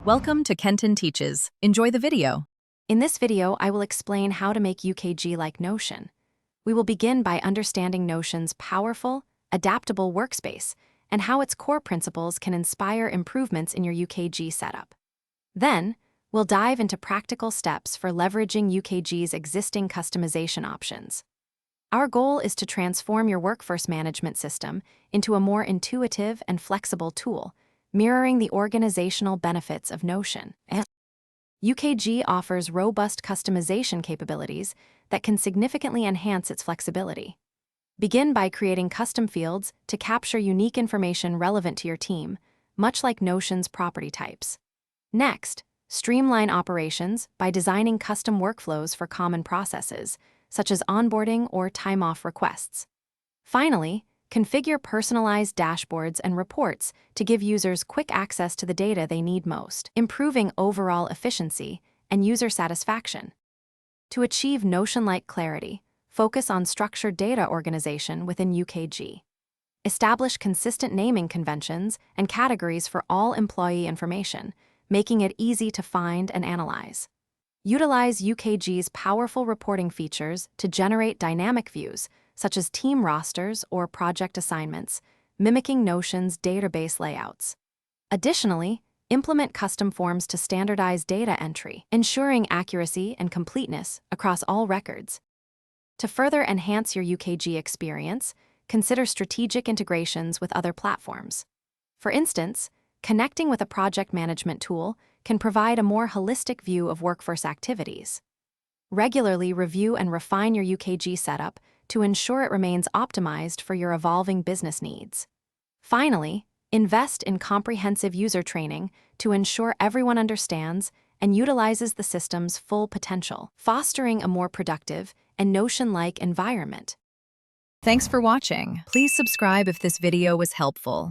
Welcome to Kenton Teaches. Enjoy the video. In this video, I will explain how to make UKG like Notion. We will begin by understanding Notion's powerful, adaptable workspace and how its core principles can inspire improvements in your UKG setup. Then, we'll dive into practical steps for leveraging UKG's existing customization options. Our goal is to transform your workforce management system into a more intuitive and flexible tool, mirroring the organizational benefits of Notion. UKG offers robust customization capabilities that can significantly enhance its flexibility. Begin by creating custom fields to capture unique information relevant to your team, much like Notion's property types. Next, streamline operations by designing custom workflows for common processes, such as onboarding or time-off requests. Finally, configure personalized dashboards and reports to give users quick access to the data they need most, improving overall efficiency and user satisfaction. To achieve Notion-like clarity, focus on structured data organization within UKG. Establish consistent naming conventions and categories for all employee information, making it easy to find and analyze. Utilize UKG's powerful reporting features to generate dynamic views, such as team rosters or project assignments, mimicking Notion's database layouts. Additionally, implement custom forms to standardize data entry, ensuring accuracy and completeness across all records. To further enhance your UKG experience, consider strategic integrations with other platforms. For instance, connecting with a project management tool can provide a more holistic view of workforce activities. Regularly review and refine your UKG setup to ensure it remains optimized for your evolving business needs. Finally, invest in comprehensive user training to ensure everyone understands and utilizes the system's full potential, fostering a more productive and Notion-like environment. Thanks for watching. Please subscribe if this video was helpful.